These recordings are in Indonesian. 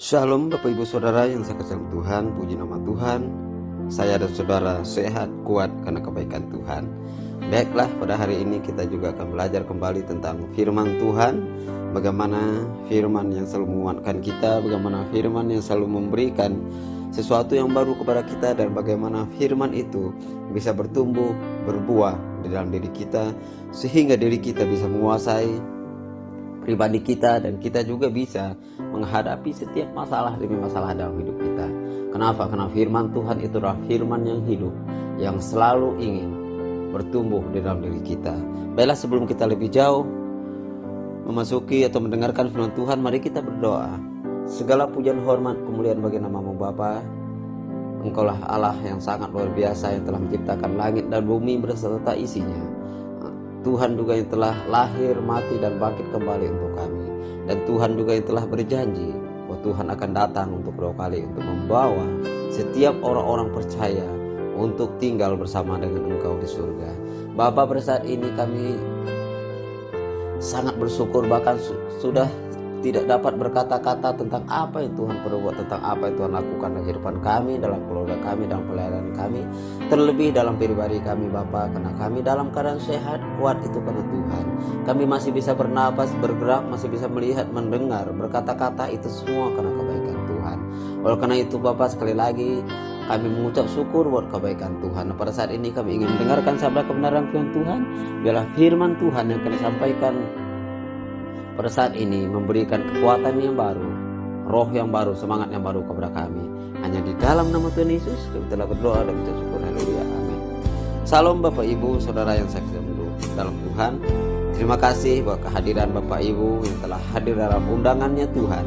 Shalom Bapak Ibu Saudara yang saya kasihi Tuhan, puji nama Tuhan. Saya dan saudara sehat, kuat karena kebaikan Tuhan. Baiklah, pada hari ini kita juga akan belajar kembali tentang firman Tuhan. Bagaimana firman yang selalu menguatkan kita, bagaimana firman yang selalu memberikan sesuatu yang baru kepada kita, dan bagaimana firman itu bisa bertumbuh, berbuah di dalam diri kita, sehingga diri kita bisa menguasai pribadi kita, dan kita juga bisa menghadapi setiap masalah demi masalah dalam hidup kita. Kenapa? Karena firman Tuhan itu adalah firman yang hidup, yang selalu ingin bertumbuh di dalam diri kita. Baiklah, sebelum kita lebih jauh memasuki atau mendengarkan firman Tuhan, mari kita berdoa. Segala pujian, hormat, kemuliaan bagi nama-Mu Bapa. Engkaulah Allah yang sangat luar biasa, yang telah menciptakan langit dan bumi beserta isinya. Tuhan juga yang telah lahir, mati, dan bangkit kembali untuk kami. Dan Tuhan juga yang telah berjanji bahwa Tuhan akan datang untuk kedua kali untuk membawa setiap orang-orang percaya untuk tinggal bersama dengan Engkau di surga. Bapa, pada saat ini kami sangat bersyukur, bahkan sudah tidak dapat berkata-kata tentang apa yang Tuhan perbuat, tentang apa yang Tuhan lakukan dalam kehidupan kami, dalam keluarga kami, dalam pelayanan kami, terlebih dalam pribadi kami Bapa. Karena kami dalam keadaan sehat, kuat itu karena Tuhan. Kami masih bisa bernapas, bergerak, masih bisa melihat, mendengar, berkata-kata, itu semua karena kebaikan Tuhan. Oleh karena itu Bapa, sekali lagi kami mengucap syukur buat kebaikan Tuhan. Pada saat ini kami ingin mendengarkan sabda kebenaran firman Tuhan. Biarlah firman Tuhan yang kami sampaikan pada saat ini memberikan kekuatan yang baru, roh yang baru, semangat yang baru kepada kami. Hanya di dalam nama Tuhan Yesus kami telah berdoa dan mengucap syukur. Haleluya, amin. Salam Bapak Ibu Saudara yang saya kasihi dalam Tuhan. Terima kasih buat kehadiran Bapak Ibu yang telah hadir dalam undangannya Tuhan.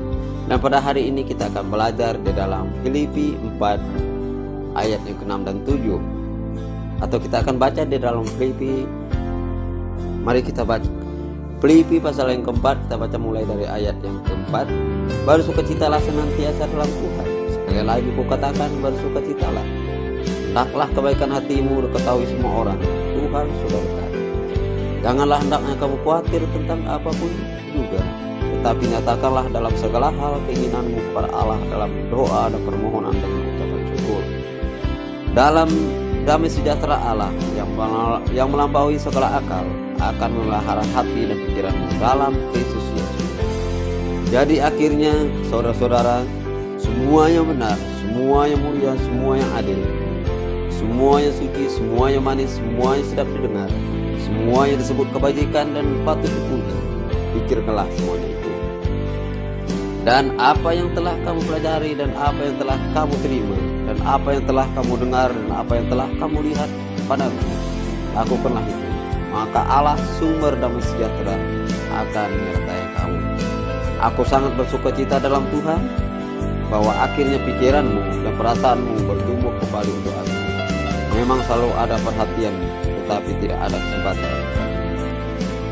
Dan pada hari ini kita akan belajar di dalam Filipi 4 ayat yang ke-6 dan 7. Atau kita akan baca di dalam Filipi. Mari kita baca Filipi pasal yang keempat, kita baca mulai dari ayat yang keempat. Bersukacitalah senantiasa dalam Tuhan. Sekali lagi kukatakan, bersukacitalah. Hendaklah kebaikan hatimu diketahui semua orang. Tuhan sudah dekat. Janganlah hendaknya kamu khawatir tentang apapun juga, tetapi nyatakanlah dalam segala hal keinginanmu kepada Allah dalam doa dan permohonan dengan ucapan syukur. Dalam damai sejahtera Allah yang melampaui segala akal akan memelihara hati dan pikiranmu dalam Kristus Yesus. Jadi akhirnya saudara-saudara, semua yang benar, semua yang mulia, semua yang adil, semua yang suci, semua yang manis, semua yang sedap didengar, semua yang disebut kebajikan dan patut dipuji, pikirkanlah semuanya itu. Dan apa yang telah kamu pelajari, dan apa yang telah kamu terima, dan apa yang telah kamu dengar, dan apa yang telah kamu lihat padaku, lakukanlah itu. Maka Allah sumber damai sejahtera akan menyertai kamu. Aku sangat bersukacita dalam Tuhan bahwa akhirnya pikiranmu dan perasaanmu bertumbuh kembali untuk aku. Memang selalu ada perhatian, tetapi tidak ada kesempatan.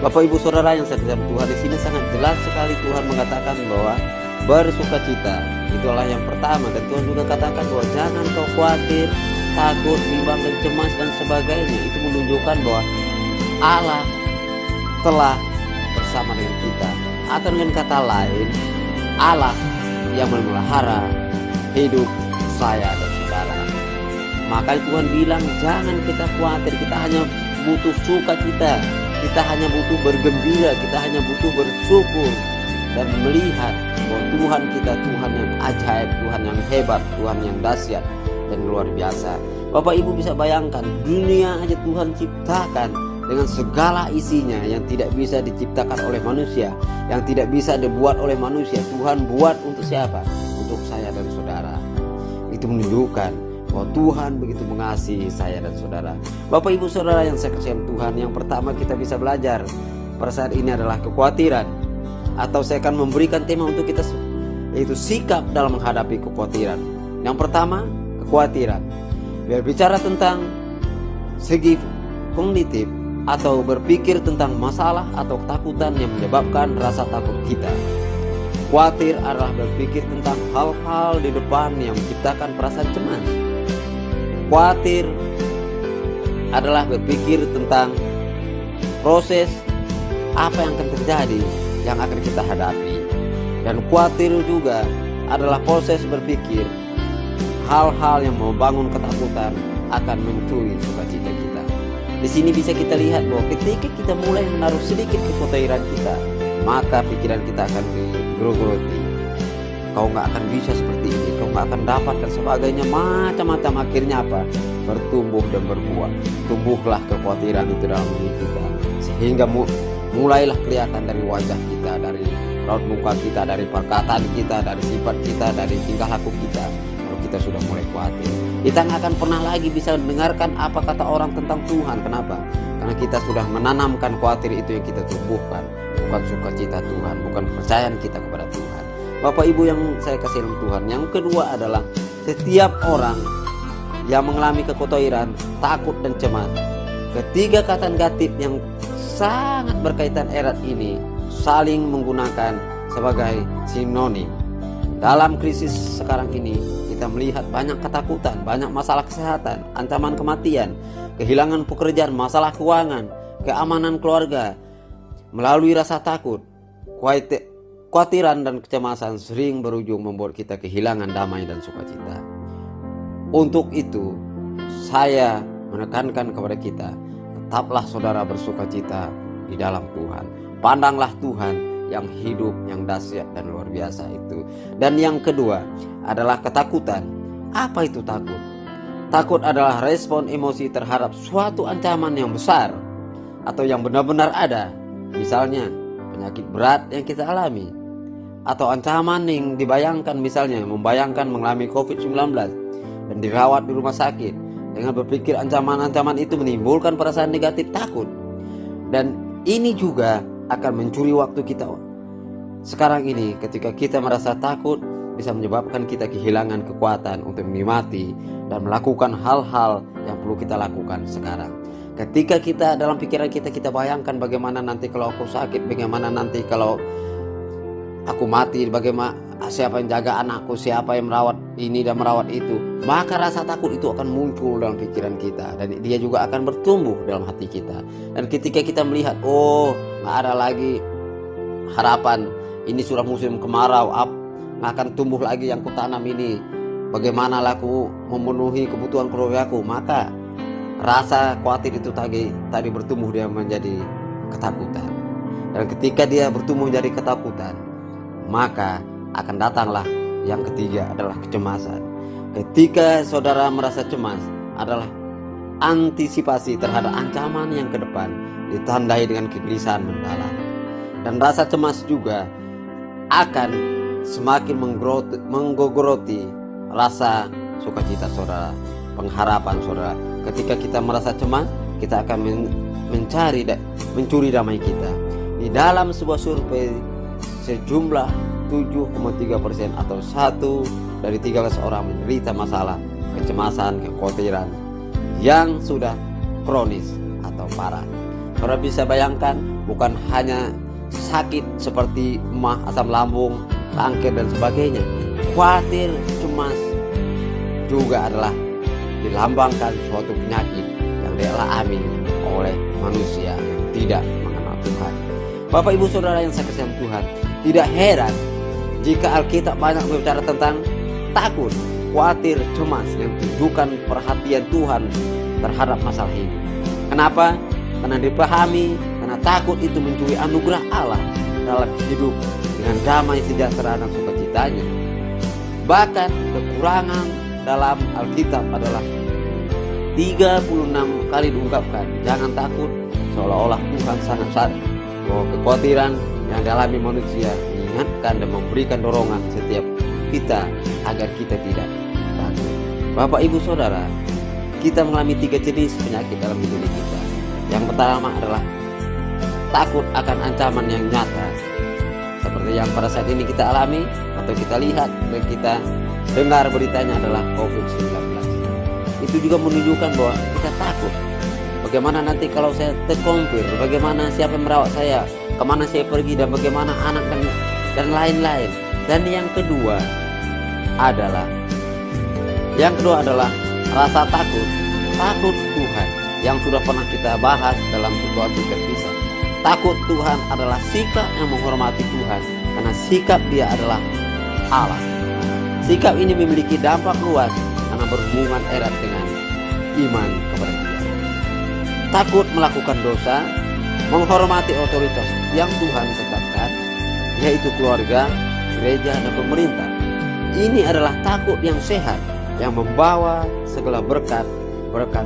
Bapak Ibu Saudara yang saya kasihi Tuhan, di sini sangat jelas sekali Tuhan mengatakan bahwa bersukacita itulah yang pertama. Dan Tuhan juga katakan bahwa jangan kau khawatir, takut, bimbang dan cemas dan sebagainya. Itu menunjukkan bahwa Allah telah bersama dengan kita. Atau dengan kata lain, Allah yang memelihara hidup saya dan saudara. Maka Tuhan bilang jangan kita khawatir, kita hanya butuh sukacita, kita hanya butuh bergembira, kita hanya butuh bersyukur dan melihat bahwa Tuhan kita Tuhan yang ajaib, Tuhan yang hebat, Tuhan yang dahsyat dan luar biasa. Bapak Ibu bisa bayangkan, dunia aja Tuhan ciptakan dengan segala isinya yang tidak bisa diciptakan oleh manusia, yang tidak bisa dibuat oleh manusia. Tuhan buat untuk siapa? Untuk saya dan saudara. Itu menunjukkan bahwa Tuhan begitu mengasihi saya dan saudara. Bapak Ibu Saudara yang saya kasihi Tuhan, yang pertama kita bisa belajar pada saat ini adalah kekhawatiran. Atau saya akan memberikan tema untuk kita, yaitu sikap dalam menghadapi kekhawatiran. Yang pertama, kekhawatiran. Berbicara tentang segi kognitif atau berpikir tentang masalah atau ketakutan yang menyebabkan rasa takut kita. Khawatir adalah berpikir tentang hal-hal di depan yang menciptakan perasaan cemas. Khawatir adalah berpikir tentang proses apa yang akan terjadi, yang akan kita hadapi. Dan khawatir juga adalah proses berpikir. Hal-hal yang membangun ketakutan akan mencuri sukacita kita. Di sini bisa kita lihat bahwa ketika kita mulai menaruh sedikit kekhawatiran kita, maka pikiran kita akan digerogoti. Kau nggak akan bisa seperti ini, kau nggak akan dapat dan sebagainya, macam-macam. Akhirnya apa? Bertumbuh dan berbuah. Tumbuhlah kekhawatiran itu dalam diri kita, sehingga mulailah kelihatan dari wajah kita, dari raut muka kita, dari perkataan kita, dari sifat kita, dari tingkah laku kita. Kalau kita sudah mulai khawatir, kita nggak akan pernah lagi bisa mendengarkan apa kata orang tentang Tuhan. Kenapa? Karena kita sudah menanamkan khawatir itu yang kita tumbuhkan, bukan sukacita Tuhan, bukan kepercayaan kita kepada Tuhan. Bapak Ibu yang saya kasih dalam Tuhan, yang kedua adalah setiap orang yang mengalami kekhawatiran, takut dan cemas. Ketiga kata negatif yang sangat berkaitan erat ini saling menggunakan sebagai sinonim. Dalam krisis sekarang ini kita melihat banyak ketakutan, banyak masalah kesehatan, ancaman kematian, kehilangan pekerjaan, masalah keuangan, keamanan keluarga. Melalui rasa takut, kekhawatiran dan kecemasan sering berujung membuat kita kehilangan damai dan sukacita. Untuk itu, saya menekankan kepada kita, tetaplah saudara bersukacita di dalam Tuhan. Pandanglah Tuhan yang hidup, yang dahsyat dan luar biasa itu. Dan yang kedua adalah ketakutan. Apa itu takut? Takut adalah respon emosi terhadap suatu ancaman yang besar atau yang benar-benar ada. Misalnya penyakit berat yang kita alami, atau ancaman yang dibayangkan, misalnya membayangkan mengalami COVID-19 dan dirawat di rumah sakit. Dengan berpikir ancaman-ancaman itu menimbulkan perasaan negatif, takut. Dan ini juga akan mencuri waktu kita. Sekarang ini ketika kita merasa takut, bisa menyebabkan kita kehilangan kekuatan untuk menikmati dan melakukan hal-hal yang perlu kita lakukan sekarang. Ketika kita dalam pikiran kita bayangkan bagaimana nanti kalau aku sakit, bagaimana nanti kalau aku mati, bagaimana, siapa yang jaga anakku, siapa yang merawat ini dan merawat itu, maka rasa takut itu akan muncul dalam pikiran kita, dan dia juga akan bertumbuh dalam hati kita. Dan ketika kita melihat, oh nggak ada lagi harapan, ini sudah musim kemarau, akan tumbuh lagi yang kutanam ini, bagaimana aku memenuhi kebutuhan keluargaku, maka rasa khawatir itu tadi bertumbuh dia menjadi ketakutan. Dan ketika dia bertumbuh menjadi ketakutan, maka akan datanglah yang ketiga adalah kecemasan. Ketika saudara merasa cemas, adalah antisipasi terhadap ancaman yang ke depan, ditandai dengan kegelisahan mendalam. Dan rasa cemas juga akan semakin menggogoroti rasa sukacita saudara, pengharapan saudara. Ketika kita merasa cemas, kita akan mencuri damai kita. Di dalam sebuah survei, sejumlah 7,3% atau 1 dari 13 orang menderita masalah kecemasan, kekhawatiran yang sudah kronis atau parah. Saudara bisa bayangkan, bukan hanya sakit seperti emah, asam lambung, kanker dan sebagainya. Khawatir, cemas juga adalah dilambangkan suatu penyakit yang dialami oleh manusia yang tidak mengenal Tuhan. Bapak Ibu Saudara yang saya kasihi Tuhan, tidak heran jika Alkitab banyak berbicara tentang takut, khawatir, cemas yang tunjukkan perhatian Tuhan terhadap masalah ini. Kenapa? Karena dipahami, karena takut itu mencuri anugerah Allah dalam hidup dengan damai, sejahtera dan sukacitanya. Bahkan kekurangan dalam Alkitab adalah 36 kali diungkapkan, jangan takut, seolah-olah Tuhan sangat sadar bahwa kekhawatiran yang dialami manusia mengingatkan dan memberikan dorongan setiap kita agar kita tidak takut. Bapak Ibu Saudara, kita mengalami 3 jenis penyakit dalam hidup kita. Yang pertama adalah takut akan ancaman yang nyata, seperti yang pada saat ini kita alami atau kita lihat dan kita dengar beritanya adalah COVID-19. Itu juga menunjukkan bahwa kita takut. Bagaimana nanti kalau saya terkonfir, bagaimana siapa yang merawat saya, kemana saya pergi, dan bagaimana anak dan lain-lain. Dan yang kedua adalah rasa takut Tuhan yang sudah pernah kita bahas dalam situasi terpisah. Takut Tuhan adalah sikap yang menghormati Tuhan, karena sikap dia adalah Allah. Sikap ini memiliki dampak luas karena berhubungan erat dengan iman kepada Dia. Takut melakukan dosa, menghormati otoritas yang Tuhan tetapkan, yaitu keluarga, gereja, dan pemerintah. Ini adalah takut yang sehat yang membawa segala berkat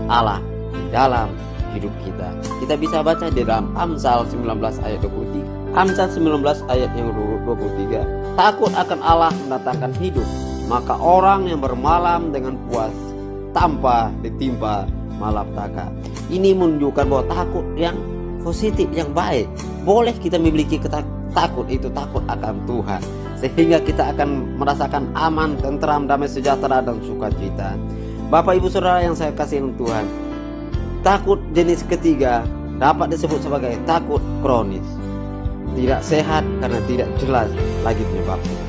Allah dalam hidup kita. Kita bisa baca di dalam Amsal 19 ayat 23. Amsal 19 ayat yang 23. Takut akan Allah mendatangkan hidup, maka orang yang bermalam dengan puas tanpa ditimpa malapetaka. Ini menunjukkan bahwa takut yang positif, yang baik. Boleh kita memiliki takut, itu takut akan Tuhan, sehingga kita akan merasakan aman, tentram, damai sejahtera, dan sukacita. Bapak ibu saudara yang saya kasihi Tuhan, takut jenis ketiga dapat disebut sebagai takut kronis. Tidak sehat karena tidak jelas lagi penyebabnya.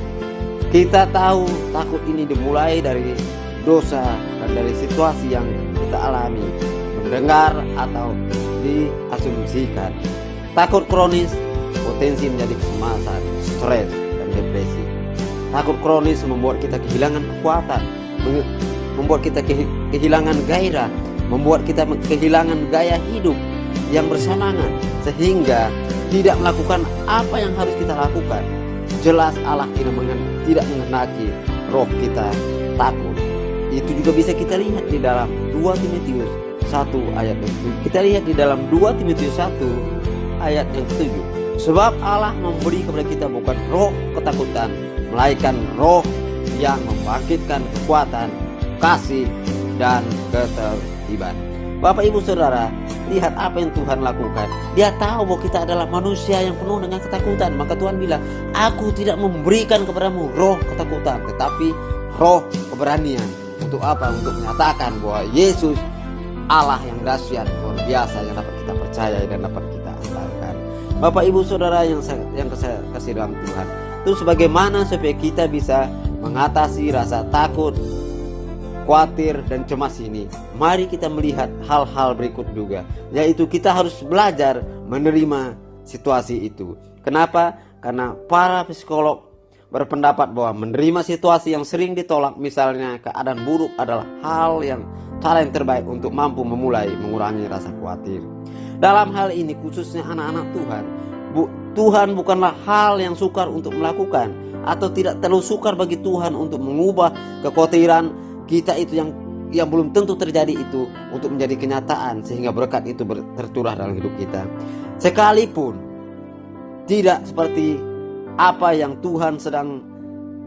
Kita tahu takut ini dimulai dari dosa dan dari situasi yang kita alami, mendengar atau diasumsikan. Takut kronis potensi menjadi kecemasan, stres, dan depresi. Takut kronis membuat kita kehilangan kekuatan, membuat kita kehilangan gairah, membuat kita kehilangan gaya hidup yang bersemangat, sehingga tidak melakukan apa yang harus kita lakukan. Jelas Allah tidak menghendaki roh kita takut. Itu juga bisa kita lihat di dalam 2 Timotius 1 ayat 7. Kita lihat di dalam 2 Timotius 1 ayat yang 7. Sebab Allah memberi kepada kita bukan roh ketakutan, melainkan roh yang membangkitkan kekuatan, kasih, dan ketertiban. Bapak ibu saudara, lihat apa yang Tuhan lakukan. Dia tahu bahwa kita adalah manusia yang penuh dengan ketakutan. Maka Tuhan bilang, aku tidak memberikan kepadamu roh ketakutan, tetapi roh keberanian. Untuk apa? Untuk menyatakan bahwa Yesus Allah yang dahsyat, luar biasa, yang dapat kita percaya dan dapat kita andalkan. Bapak ibu saudara yang saya kasih dalam Tuhan, itu sebagaimana supaya kita bisa mengatasi rasa takut, khawatir, dan cemas ini, mari kita melihat hal-hal berikut juga, yaitu kita harus belajar menerima situasi itu. Kenapa? Karena para psikolog berpendapat bahwa menerima situasi yang sering ditolak, misalnya keadaan buruk, adalah cara yang terbaik untuk mampu memulai mengurangi rasa khawatir. Dalam hal ini khususnya anak-anak Tuhan, Tuhan bukanlah hal yang sukar untuk melakukan, atau tidak terlalu sukar bagi Tuhan untuk mengubah kekhawatiran kita itu yang belum tentu terjadi itu untuk menjadi kenyataan, sehingga berkat itu tercurah dalam hidup kita. Sekalipun tidak seperti apa yang Tuhan sedang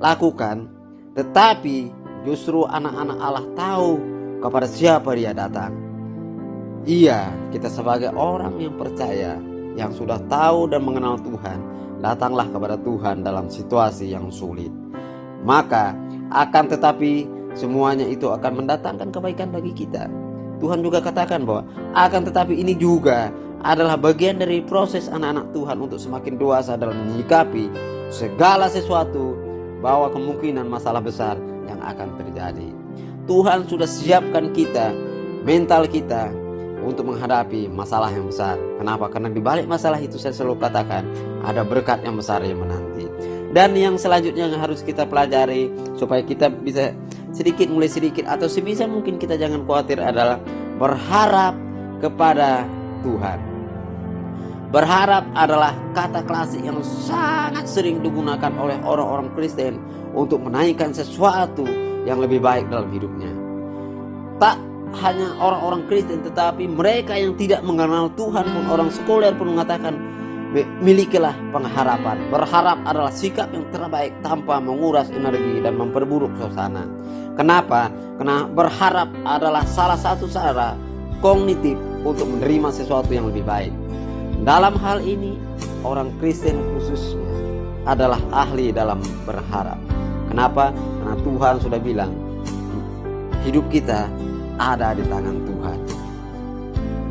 lakukan, tetapi justru anak-anak Allah tahu kepada siapa Dia datang. Iya, kita sebagai orang yang percaya, yang sudah tahu dan mengenal Tuhan, datanglah kepada Tuhan dalam situasi yang sulit. Maka akan tetapi semuanya itu akan mendatangkan kebaikan bagi kita. Tuhan juga katakan bahwa akan tetapi ini juga adalah bagian dari proses anak-anak Tuhan untuk semakin dewasa dalam menyikapi segala sesuatu, bahwa kemungkinan masalah besar yang akan terjadi. Tuhan sudah siapkan kita, mental kita, untuk menghadapi masalah yang besar. Kenapa? Karena di balik masalah itu, saya selalu katakan, ada berkat yang besar yang menanti. Dan yang selanjutnya yang harus kita pelajari supaya kita bisa mulai sedikit atau sebisa mungkin kita jangan khawatir adalah berharap kepada Tuhan. Berharap adalah kata klasik yang sangat sering digunakan oleh orang-orang Kristen untuk menaikkan sesuatu yang lebih baik dalam hidupnya. Tak hanya orang-orang Kristen, tetapi mereka yang tidak mengenal Tuhan pun, orang sekuler pun mengatakan, milikilah pengharapan. Berharap adalah sikap yang terbaik tanpa menguras energi dan memperburuk suasana. Kenapa? Karena berharap adalah salah satu cara kognitif untuk menerima sesuatu yang lebih baik. Dalam hal ini, orang Kristen khususnya adalah ahli dalam berharap. Kenapa? Karena Tuhan sudah bilang, hidup kita ada di tangan Tuhan.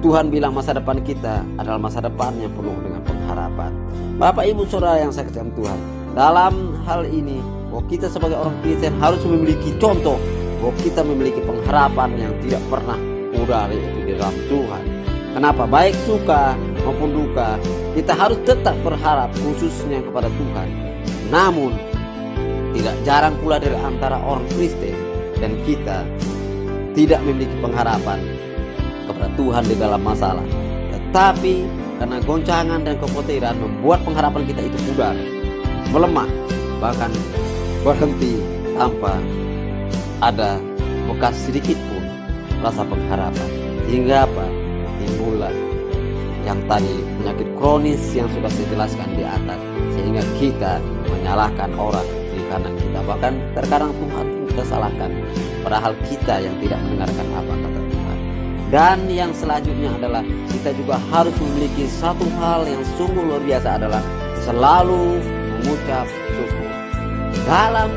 Tuhan bilang masa depan kita adalah masa depan yang penuh dengan pengharapan. Bapak ibu saudara yang saya kasihi Tuhan, dalam hal ini bahwa kita sebagai orang Kristen harus memiliki contoh bahwa kita memiliki pengharapan yang tidak pernah pudar, yaitu di dalam Tuhan. Kenapa? Baik suka maupun duka, kita harus tetap berharap khususnya kepada Tuhan. Namun tidak jarang pula dari antara orang Kristen dan kita tidak memiliki pengharapan kepada Tuhan di dalam masalah. Tetapi karena goncangan dan kekhawatiran membuat pengharapan kita itu pudar, melemah, bahkan berhenti tanpa ada bekas sedikit pun rasa pengharapan. Sehingga apa? Timbullah yang tadi penyakit kronis yang sudah saya jelaskan di atas, sehingga kita menyalahkan orang di kanan kita, bahkan terkadang Tuhan kita salahkan, padahal kita yang tidak mendengarkan apa kata Tuhan. Dan yang selanjutnya adalah kita juga harus memiliki satu hal yang sungguh luar biasa, adalah selalu mengucap syukur. Dalam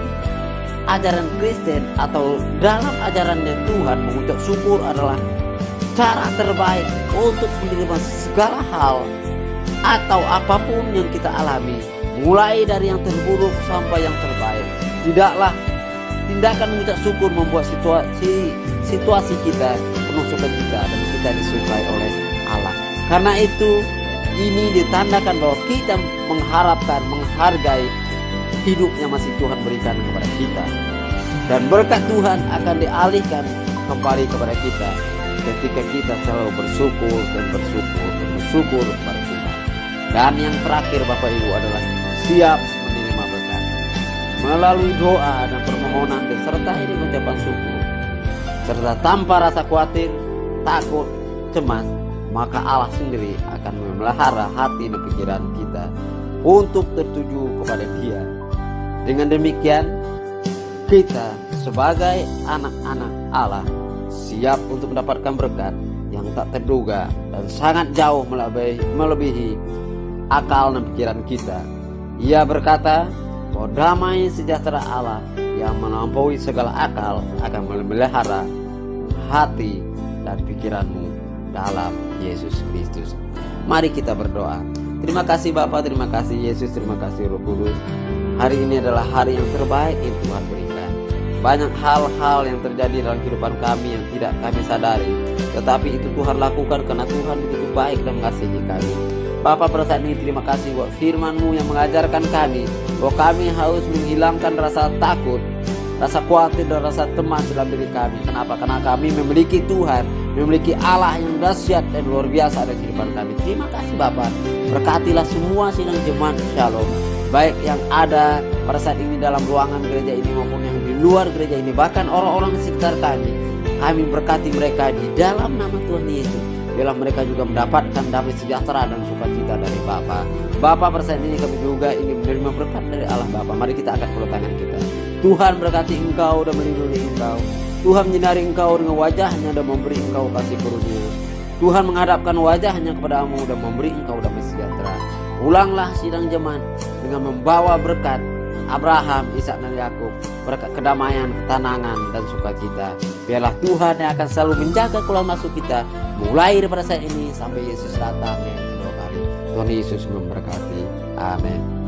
ajaran Kristen atau dalam ajarannya Tuhan, mengucap syukur adalah cara terbaik untuk menerima segala hal atau apapun yang kita alami, mulai dari yang terburuk sampai yang terbaik. Tidaklah tindakan mengucap syukur membuat situasi kita penuh sukacita dan kita disukai oleh Allah. Karena itu ini ditandakan bahwa kita mengharapkan, menghargai hidup yang masih Tuhan berikan kepada kita, dan berkat Tuhan akan dialihkan kembali kepada kita ketika kita selalu bersyukur dan bersyukur kepada Tuhan. Dan yang terakhir Bapak Ibu adalah siap menerima berkat melalui doa dan permohonan disertai dengan ucapan syukur, serta tanpa rasa khawatir, takut, cemas, maka Allah sendiri akan memelihara hati dan pikiran kita untuk tertuju kepada Dia. Dengan demikian, kita sebagai anak-anak Allah siap untuk mendapatkan berkat yang tak terduga dan sangat jauh melebihi akal dan pikiran kita. Ia berkata bahwa damai sejahtera Allah yang melampaui segala akal akan memelihara hati dan pikiranmu dalam Yesus Kristus. Mari kita berdoa. Terima kasih Bapa, terima kasih Yesus, terima kasih Roh Kudus. Hari ini adalah hari yang terbaik yang Tuhan berikan. Banyak hal-hal yang terjadi dalam kehidupan kami yang tidak kami sadari, tetapi itu Tuhan lakukan karena Tuhan begitu baik dan mengasihi kami. Bapa, pada saat ini terima kasih buat firman-Mu yang mengajarkan kami bahwa kami harus menghilangkan rasa takut, rasa khawatir dan rasa cemas dalam diri kami. Kenapa? Karena kami memiliki Tuhan, memiliki Allah yang dahsyat dan luar biasa dalam kehidupan kami. Terima kasih Bapa. Berkatilah semua sidang jemaat Shalom, baik yang ada pada saat ini dalam ruangan gereja ini maupun yang di luar gereja ini, bahkan orang-orang di sekitar kami. Kami berkati mereka di dalam nama Tuhan Yesus. Biarlah mereka juga mendapatkan damai sejahtera dan sukacita dari Bapa. Bapa, pada saat ini kami juga ingin menerima berkat dari Allah Bapa. Mari kita angkat kedua tangan kita. Tuhan berkati Engkau dan melindungi Engkau. Tuhan menyinari Engkau dengan wajah-Nya dan memberi Engkau kasih karunia. Tuhan menghadapkan wajah-Nya kepadamu dan memberi Engkau damai sejahtera. Pulanglah sidang jemaat dengan membawa berkat Abraham, Ishak dan Yakub, berkat kedamaian, ketenangan dan sukacita. Biarlah Tuhan yang akan selalu menjaga keluar masuk kita, mulai daripada saat ini sampai Yesus datang yang kedua kali. Tuhan Yesus memberkati. Amin.